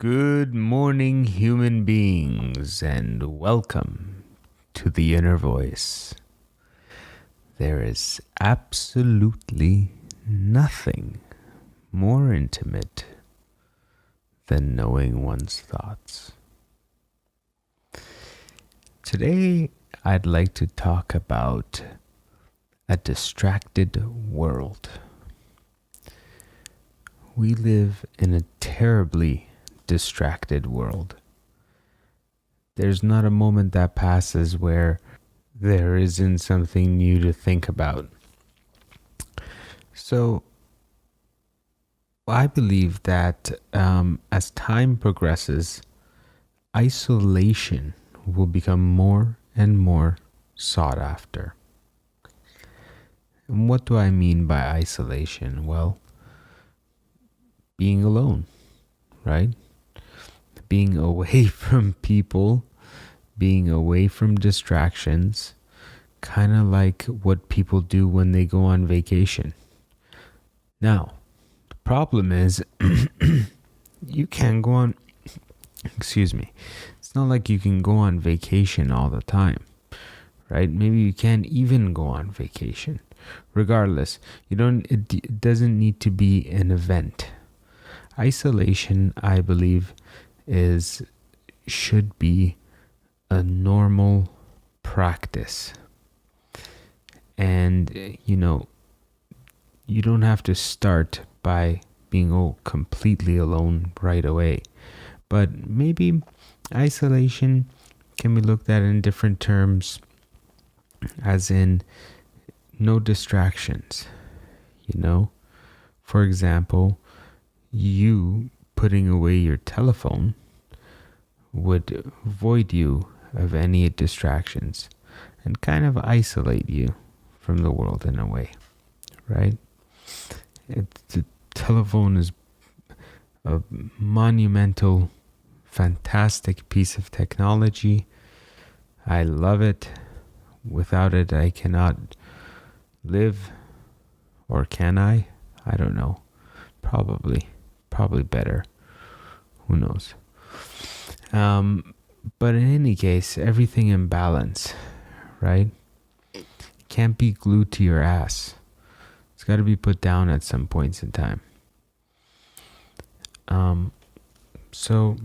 Good morning, human beings, and welcome to the inner voice. There is absolutely nothing more intimate than knowing one's thoughts. Today, I'd like to talk about a distracted world. We live in a terribly distracted world. There's not a moment that passes where there isn't something new to think about. So I believe that as time progresses, isolation will become more and more sought after. And what do I mean by isolation? Well, being alone, right? Being away from people, being away from distractions, kind of like what people do when they go on vacation. Now, the problem is you can't go on, it's not like you can go on vacation all the time, right? Maybe you can't even go on vacation. Regardless, it doesn't need to be an event. Isolation, I believe, should be a normal practice. And you don't have to start by being completely alone right away. But maybe isolation can be looked at in different terms, as in no distractions. For example, you putting away your telephone would void you of any distractions and kind of isolate you from the world in a way, right? The telephone is a monumental, fantastic piece of technology. I love it. Without it, I cannot live. Or can I? I don't know. Probably better. Who knows? But in any case, everything in balance, right? It can't be glued to your ass. It's got to be put down at some points in time. So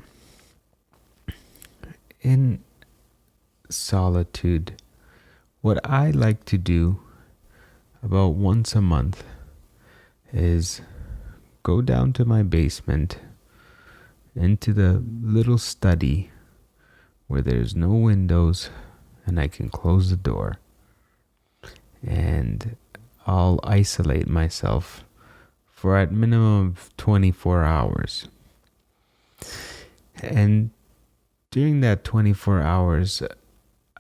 in solitude, what I like to do about once a month is go down to my basement, into the little study where there's no windows and I can close the door, and I'll isolate myself for at minimum of 24 hours. And during that 24 hours,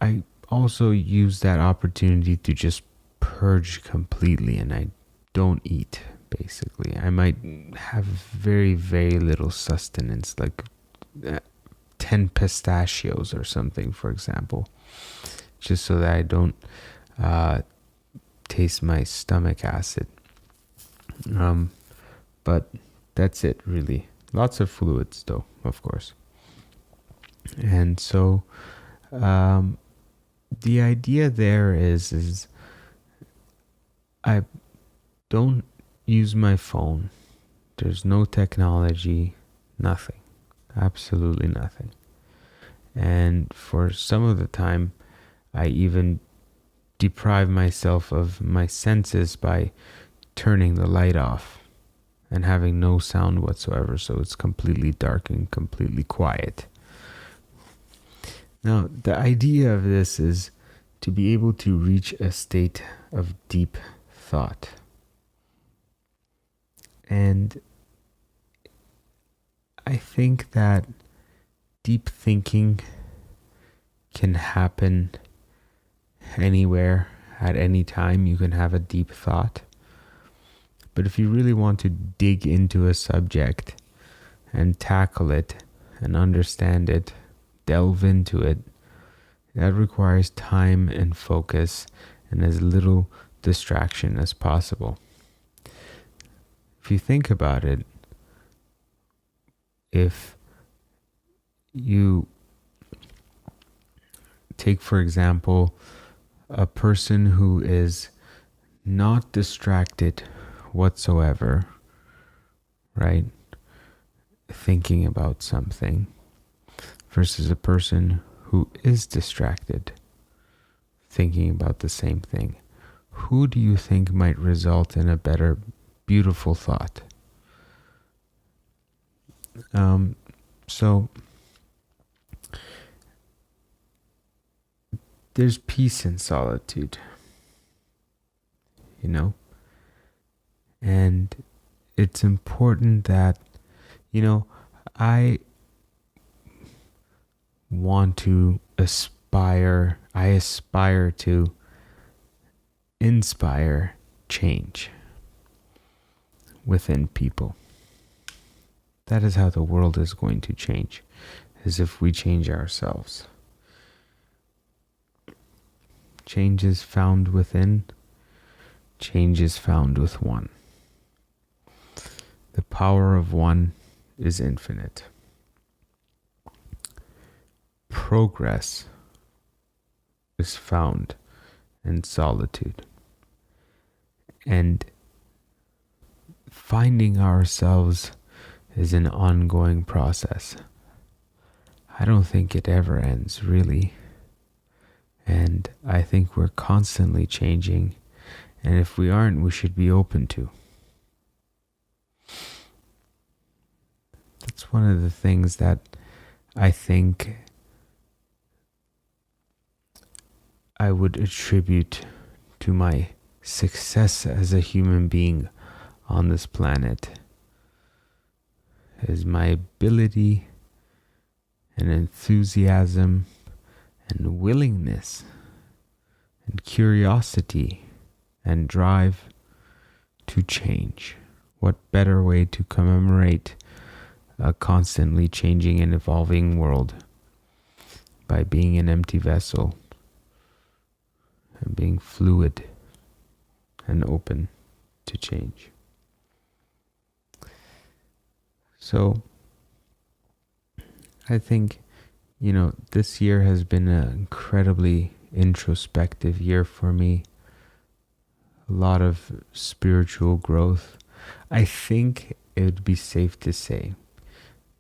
I also use that opportunity to just purge completely, and I don't eat. Basically, I might have very, very little sustenance, like 10 pistachios or something, for example, just so that I don't taste my stomach acid. But that's it, really. Lots of fluids, though, of course. And so the idea there is I don't use my phone. There's no technology, nothing, absolutely nothing. And for some of the time, I even deprive myself of my senses by turning the light off and having no sound whatsoever, so it's completely dark and completely quiet. Now, the idea of this is to be able to reach a state of deep thought. And I think that deep thinking can happen anywhere, at any time. You can have a deep thought. But if you really want to dig into a subject and tackle it and understand it, delve into it, that requires time and focus and as little distraction as possible. If you think about it, if You take, for example, a person who is not distracted whatsoever, right? Thinking about something, versus a person who is distracted thinking about the same thing. Who do you think might result in a better, beautiful thought? So there's peace in solitude, you know? And it's important that, I aspire to inspire change within people. That is how the world is going to change, is if we change ourselves. Change is found within, change is found with one. The power of one is infinite. Progress is found in solitude. And finding ourselves is an ongoing process. I don't think it ever ends, really. And I think we're constantly changing. And if we aren't, we should be open to. That's one of the things that I think I would attribute to my success as a human being on this planet, is my ability and enthusiasm and willingness and curiosity and drive to change. What better way to commemorate a constantly changing and evolving world by being an empty vessel and being fluid and open to change. So I think, this year has been an incredibly introspective year for me. A lot of spiritual growth. I think it would be safe to say.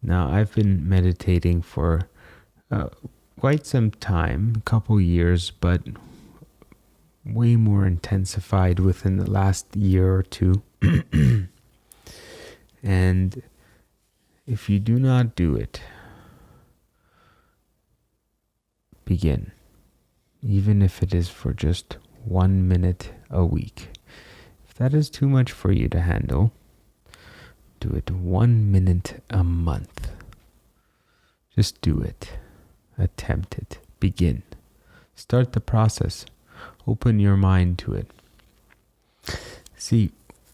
Now, I've been meditating for quite some time, a couple years, but way more intensified within the last year or two. And if you do not do it, begin. Even if it is for just 1 minute a week. If that is too much for you to handle, do it 1 minute a month. Just do it. Attempt it. Begin. Start the process. Open your mind to it. See,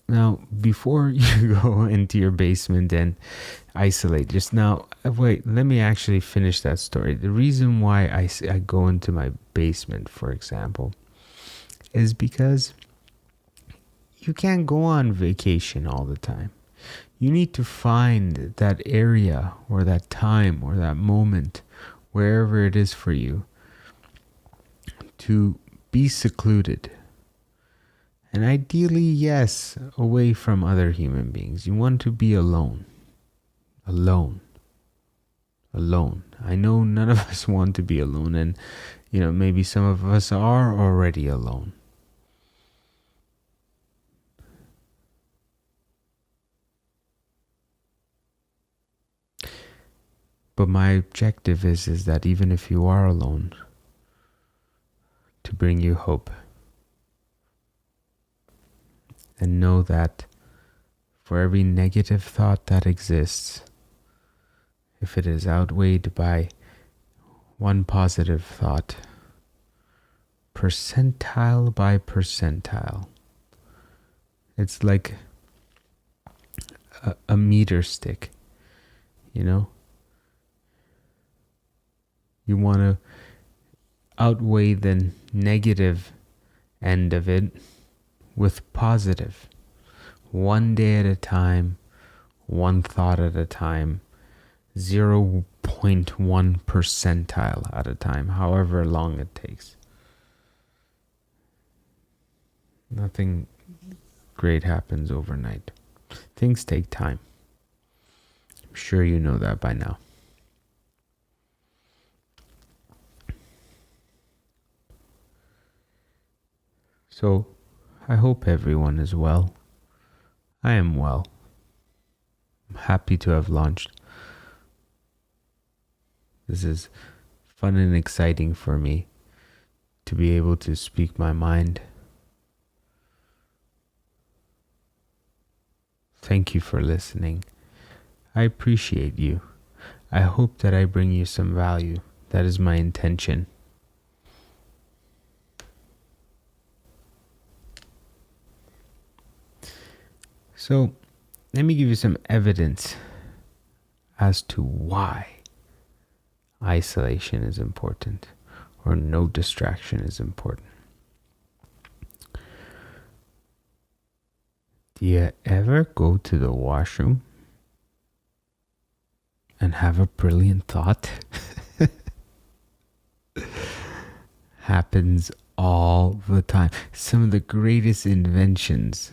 now, before you go into your basement and isolate, let me actually finish that story. The reason why I go into my basement, for example, is because you can't go on vacation all the time. You need to find that area or that time or that moment, wherever it is for you, to be secluded. And ideally, yes, away from other human beings. You want to be alone. Alone. I know none of us want to be alone, and maybe some of us are already alone. But my objective is that even if you are alone, to bring you hope. And know that for every negative thought that exists, if it is outweighed by one positive thought, percentile by percentile, it's like a meter stick, You want to outweigh the negative end of it with positive. 1 day at a time, one thought at a time, 0.1 0.1 percentile at a time, however long it takes. Nothing great happens overnight. Things take time. I'm sure you know that by now. So, I hope everyone is well. I am well. I'm happy to have launched. This is fun and exciting for me to be able to speak my mind. Thank you for listening. I appreciate you. I hope that I bring you some value. That is my intention. So, let me give you some evidence as to why isolation is important or no distraction is important. Do you ever go to the washroom and have a brilliant thought? Happens all the time. Some of the greatest inventions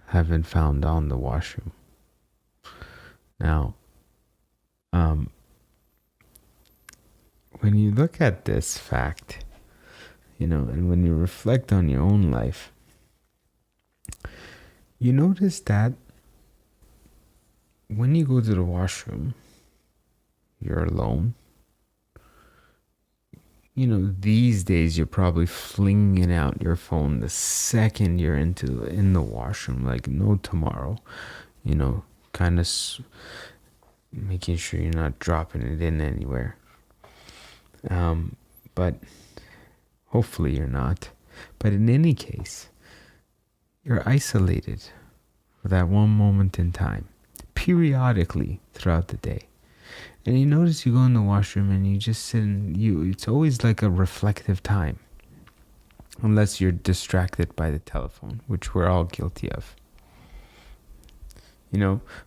have been found on the washroom. Now, when you look at this fact, and when you reflect on your own life, you notice that when you go to the washroom, you're alone. These days you're probably flinging out your phone the second you're in the washroom, like no tomorrow. Kind of making sure you're not dropping it in anywhere. But hopefully you're not. But in any case, you're isolated for that one moment in time, periodically throughout the day. And you notice you go in the washroom and you just sit and it's always like a reflective time. Unless you're distracted by the telephone, which we're all guilty of.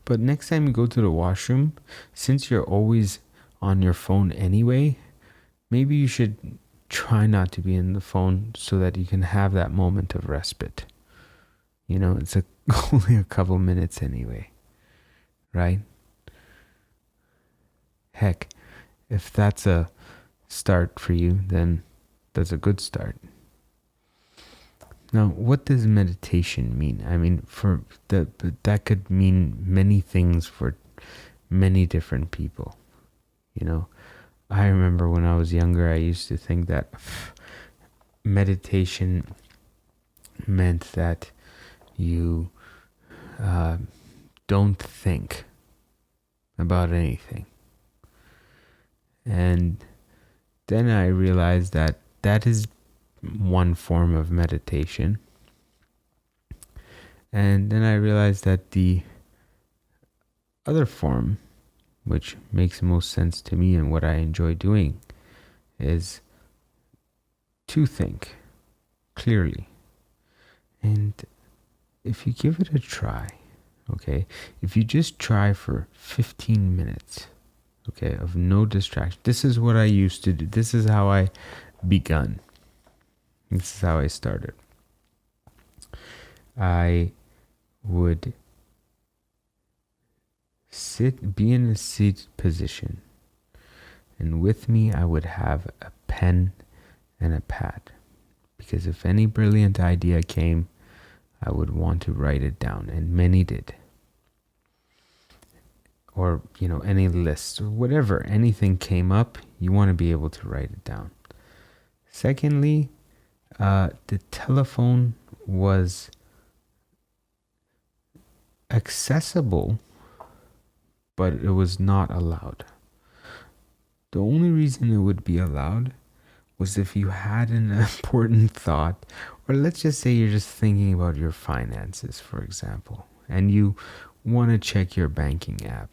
But next time you go to the washroom, since you're always on your phone anyway, maybe you should try not to be in the phone so that you can have that moment of respite. It's only a couple minutes anyway, right? Heck, if that's a start for you, then that's a good start. Now, what does meditation mean? I mean, that could mean many things for many different people. I remember when I was younger, I used to think that meditation meant that you don't think about anything. And then I realized that that is one form of meditation. And then I realized that the other form, which makes most sense to me and what I enjoy doing, is to think clearly. And if you give it a try, okay, if you just try for 15 minutes, okay, of no distraction. This is what I used to do. This is how I begun. This is how I started. I would be in a seated position, and with me I would have a pen and a pad, because if any brilliant idea came, I would want to write it down, and many did. Or, any list or whatever, anything came up, you want to be able to write it down. Secondly, the telephone was accessible, but it was not allowed. The only reason it would be allowed was if you had an important thought, or let's just say you're just thinking about your finances, for example, and you want to check your banking app,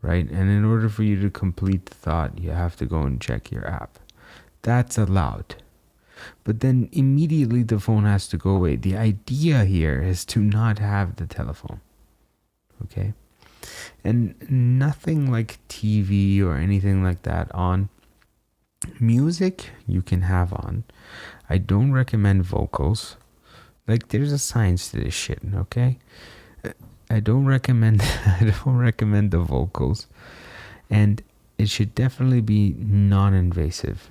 right? And in order for you to complete the thought, you have to go and check your app. That's allowed. But then immediately the phone has to go away. The idea here is to not have the telephone. Okay? And nothing like TV or anything like that on. Music you can have on. I don't recommend vocals. Like, there's a science to this shit, okay? I don't recommend I don't recommend the vocals. And it should definitely be non-invasive.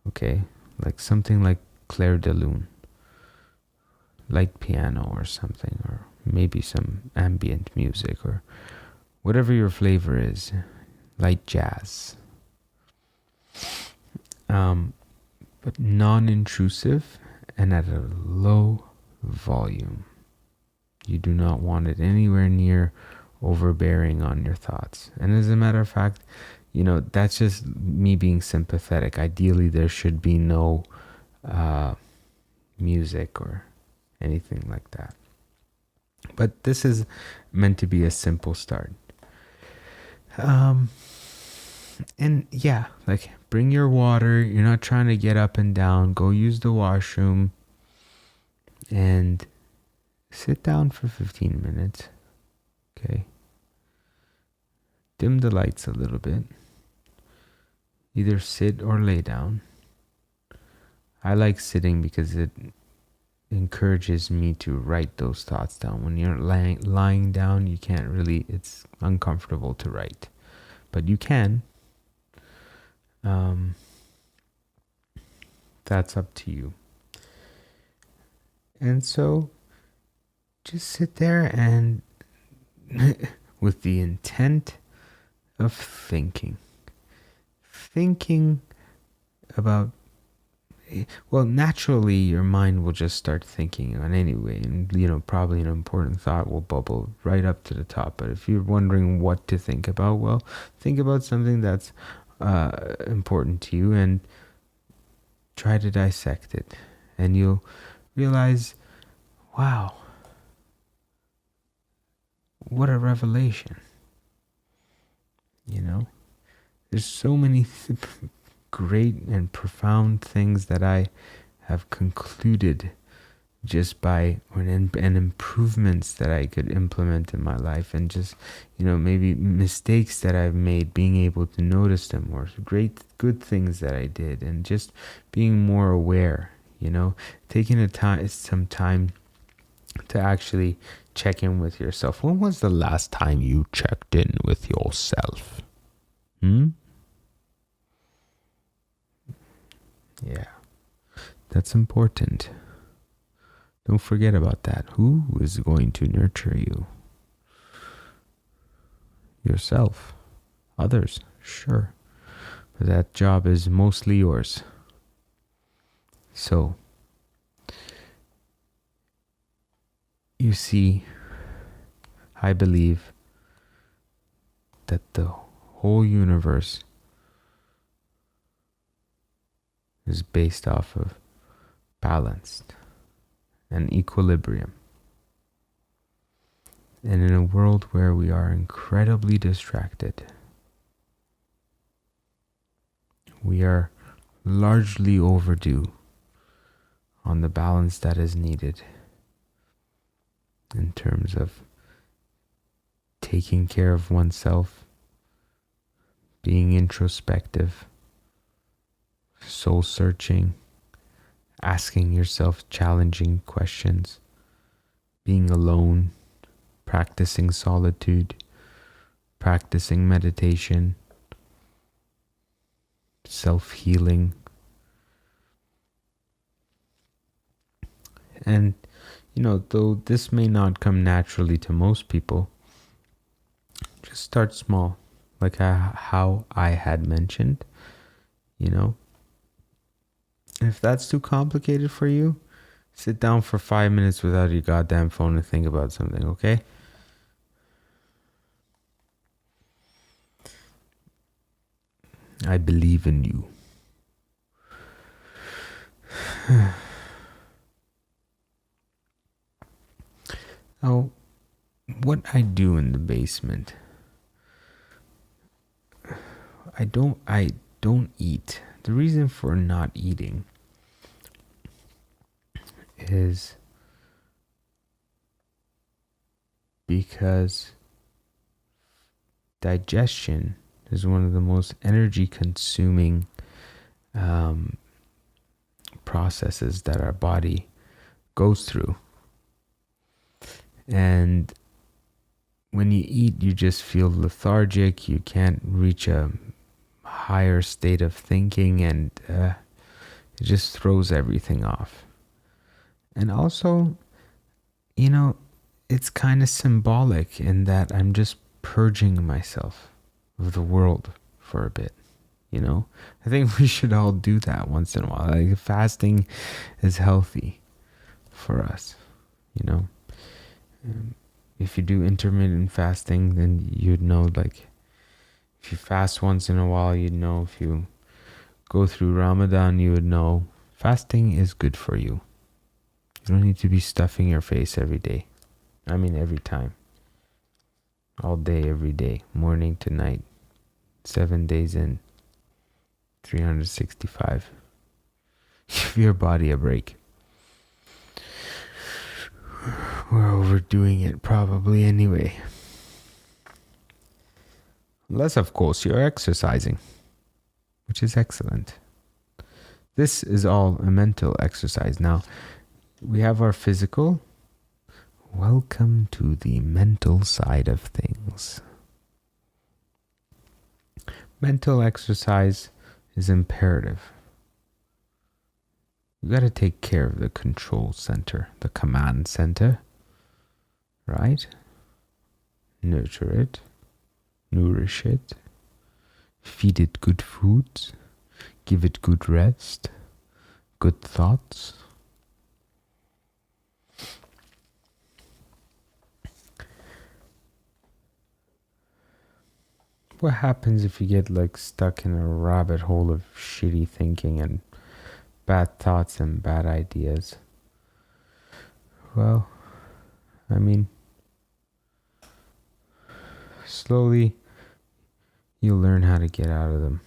Okay? Like something like Claire de Lune. Light piano or something, or maybe some ambient music, or whatever your flavor is. Light jazz. But non-intrusive and at a low volume. You do not want it anywhere near overbearing on your thoughts. And as a matter of fact, that's just me being sympathetic. Ideally, there should be no music or anything like that. But this is meant to be a simple start. And yeah, like, bring your water. You're not trying to get up and down. Go use the washroom and sit down for 15 minutes. Okay. Dim the lights a little bit. Either sit or lay down. I like sitting because it encourages me to write those thoughts down. When you're lying down, you can't really, it's uncomfortable to write. But you can. That's up to you. And so just sit there and with the intent of thinking about, well, naturally your mind will just start thinking on anyway, and probably an important thought will bubble right up to the top. But if you're wondering what to think about, well, think about something that's important to you and try to dissect it, and you'll realize, wow, what a revelation. There's so many great and profound things that I have concluded just by, and improvements that I could implement in my life, and just, maybe mistakes that I've made, being able to notice them, or good things that I did, and just being more aware, taking some time to actually check in with yourself. When was the last time you checked in with yourself? Yeah, that's important. Don't forget about that. Who is going to nurture you? Yourself. Others, sure. But that job is mostly yours. So, you see, I believe that the whole universe is based off of balanced and equilibrium. And in a world where we are incredibly distracted, we are largely overdue on the balance that is needed in terms of taking care of oneself, being introspective, soul searching, asking yourself challenging questions, being alone, practicing solitude, practicing meditation, self-healing. And, though this may not come naturally to most people, just start small, like how I had mentioned, If that's too complicated for you, sit down for 5 minutes without your goddamn phone and think about something, okay? I believe in you. Now, what I do in the basement, I don't eat. The reason for not eating is because digestion is one of the most energy consuming processes that our body goes through. And when you eat, you just feel lethargic. You can't reach a higher state of thinking, and it just throws everything off. And also, it's kind of symbolic in that I'm just purging myself of the world for a bit. I think we should all do that once in a while. Like, fasting is healthy for us. If you do intermittent fasting, then you'd know, like, if you fast once in a while, you'd know. If you go through Ramadan, you would know fasting is good for you. You don't need to be stuffing your face every day. Every time. All day, every day, morning to night, 7 days in, 365. Give your body a break. We're overdoing it probably anyway. Unless, of course, you're exercising, which is excellent. This is all a mental exercise. Now, we have our physical. Welcome to the mental side of things. Mental exercise is imperative. You got to take care of the control center, the command center, right? Nurture it, nourish it, feed it good foods, give it good rest, good thoughts. What happens if you get stuck in a rabbit hole of shitty thinking and bad thoughts and bad ideas? Well, slowly you'll learn how to get out of them.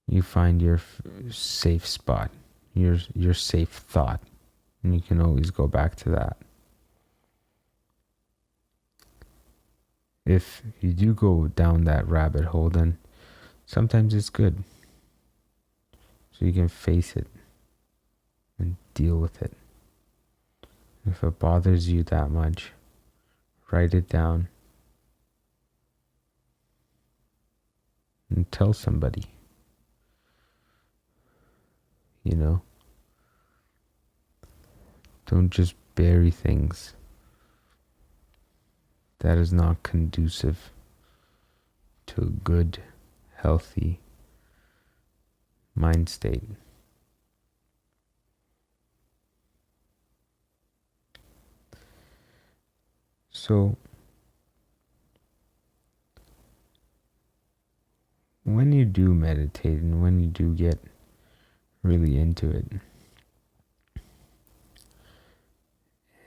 You find your safe spot, your safe thought, and you can always go back to that. If you do go down that rabbit hole, then sometimes it's good. So you can face it and deal with it. If it bothers you that much, write it down and tell somebody. Don't just bury things. That is not conducive to a good, healthy mind state. So, when you do meditate and when you do get really into it,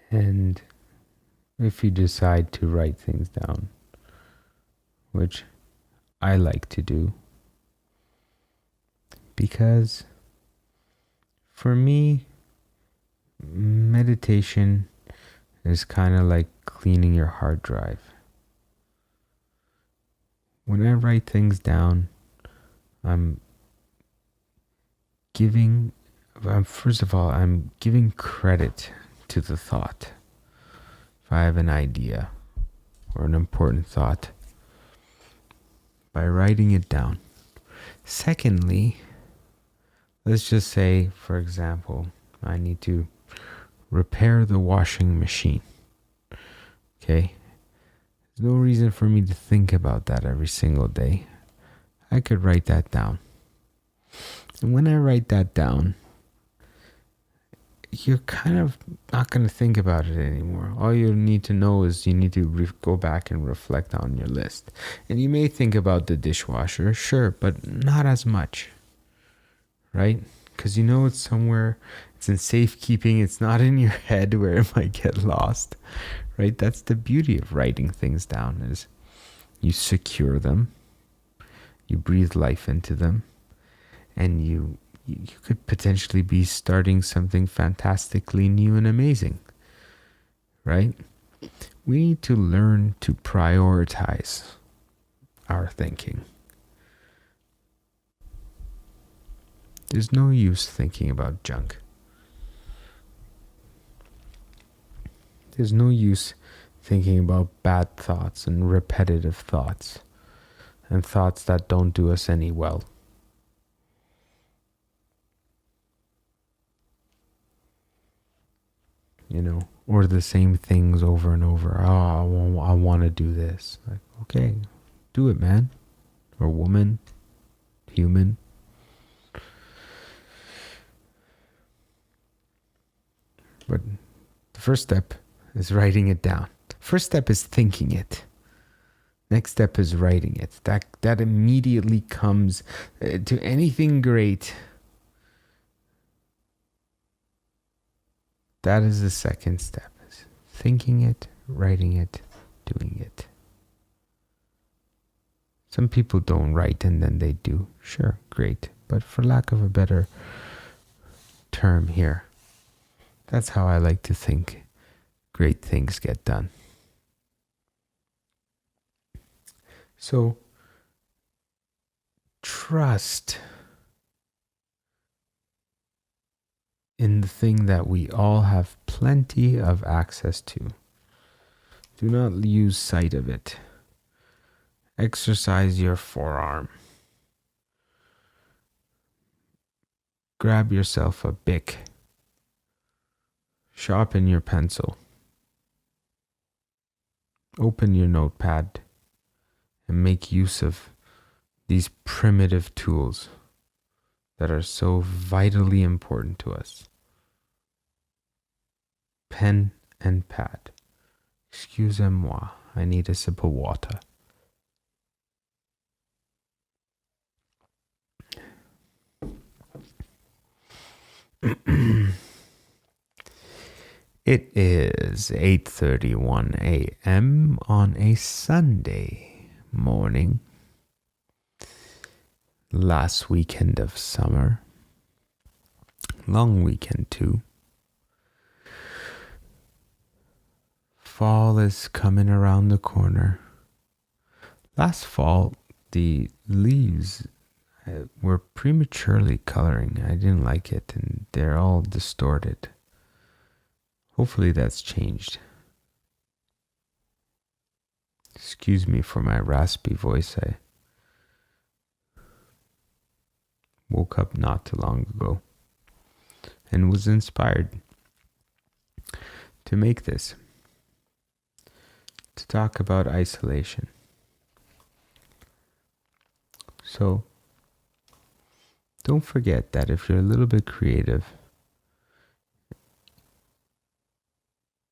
and if you decide to write things down, which I like to do, because for me, meditation is kind of like cleaning your hard drive. When I write things down, I'm giving credit to the thought. If I have an idea or an important thought, by writing it down. Secondly, let's just say, for example, I need to repair the washing machine. Okay? There's no reason for me to think about that every single day. I could write that down. And when I write that down, you're kind of not going to think about it anymore. All you need to know is you need to go back and reflect on your list. And you may think about the dishwasher, sure, but not as much, right? Because it's somewhere, it's in safekeeping, it's not in your head where it might get lost, right? That's the beauty of writing things down, is you secure them, you breathe life into them, and you could potentially be starting something fantastically new and amazing, right? We need to learn to prioritize our thinking. There's no use thinking about junk. There's no use thinking about bad thoughts and repetitive thoughts and thoughts that don't do us any well. Or the same things over and over. Oh, I want to do this. Like, okay, do it, man. Or woman, human. But the first step is writing it down. First step is thinking it. Next step is writing it. That immediately comes to anything great. That is the second step. Is thinking it, writing it, doing it. Some people don't write and then they do. Sure, great. But for lack of a better term here, that's how I like to think great things get done. So, trust in the thing that we all have plenty of access to. Do not lose sight of it. Exercise your forearm. Grab yourself a Bic. Sharpen your pencil. Open your notepad and make use of these primitive tools that are so vitally important to us. Pen and pad. Excusez-moi, I need a sip of water. It is 8:31 a.m. on a Sunday morning. Last weekend of summer. Long weekend too. Fall is coming around the corner. Last fall, the leaves were prematurely coloring. I didn't like it, and they're all distorted. Hopefully that's changed. Excuse me for my raspy voice. I woke up not too long ago and was inspired to make this, to talk about isolation. So, don't forget that if you're a little bit creative,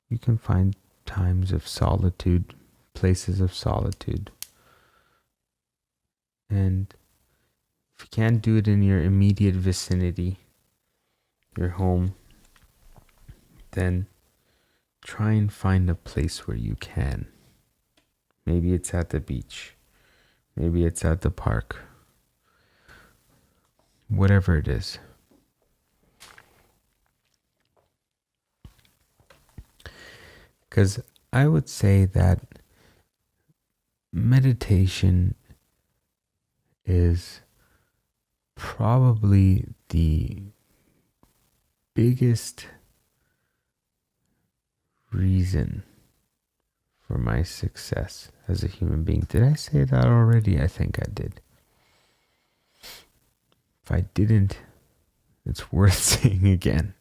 you can find times of solitude, places of solitude. And if you can't do it in your immediate vicinity, your home, then try and find a place where you can. Maybe it's at the beach. Maybe it's at the park. Whatever it is. Because I would say that meditation is probably the biggest reason for my success as a human being. Did I say that already? I think I did. If I didn't, it's worth saying again.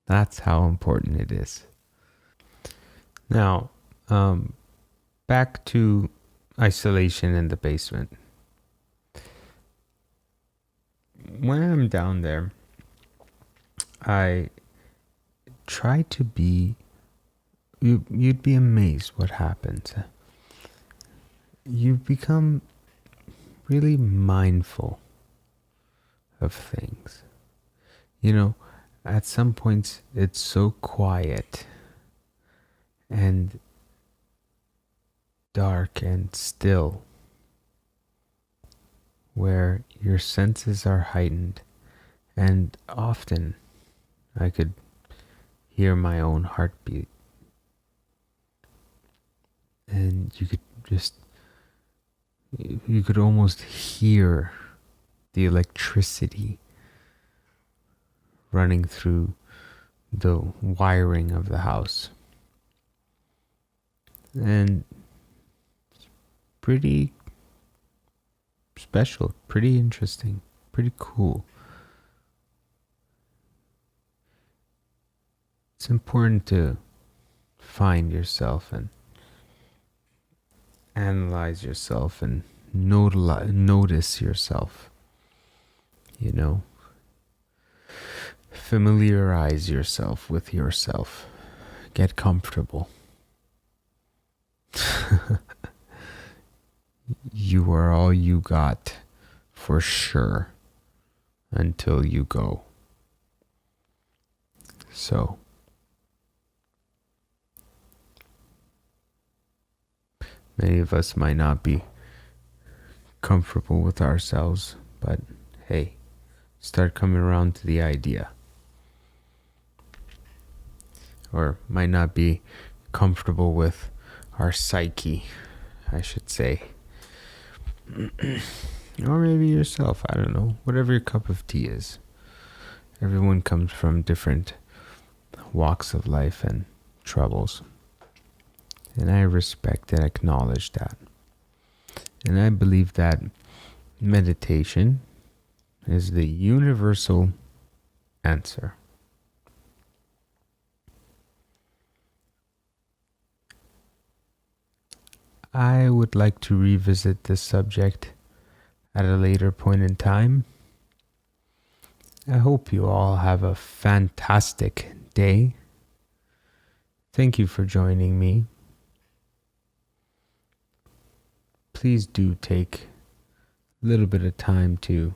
That's how important it is. Now, back to isolation in the basement. When I'm down there, I try to be, you'd be amazed what happens. You become really mindful of things. At some points it's so quiet and dark and still, where your senses are heightened, and often I could hear my own heartbeat, and you could just You could almost hear the electricity running through the wiring of the house. And it's pretty special, pretty interesting, pretty cool. It's important to find yourself and analyze yourself and notice yourself. You know, familiarize yourself with yourself. Get comfortable. You are all you got, for sure, until you go. So, many of us might not be comfortable with ourselves, but hey, start coming around to the idea. Or might not be comfortable with our psyche, I should say. Or maybe yourself, I don't know. Whatever your cup of tea is. Everyone comes from different walks of life and troubles. And I respect and acknowledge that. And I believe that meditation is the universal answer. I would like to revisit this subject at a later point in time. I hope you all have a fantastic day. Thank you for joining me. Please do take a little bit of time to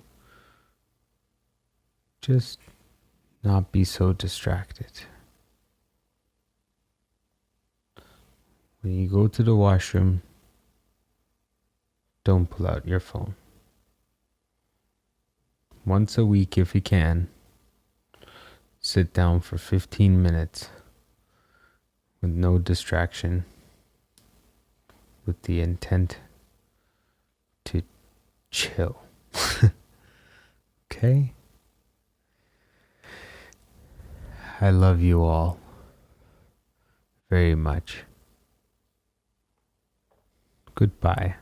just not be so distracted. When you go to the washroom, don't pull out your phone. Once a week, if you can, sit down for 15 minutes with no distraction, with the intent to chill. Okay? I love you all very much. Goodbye.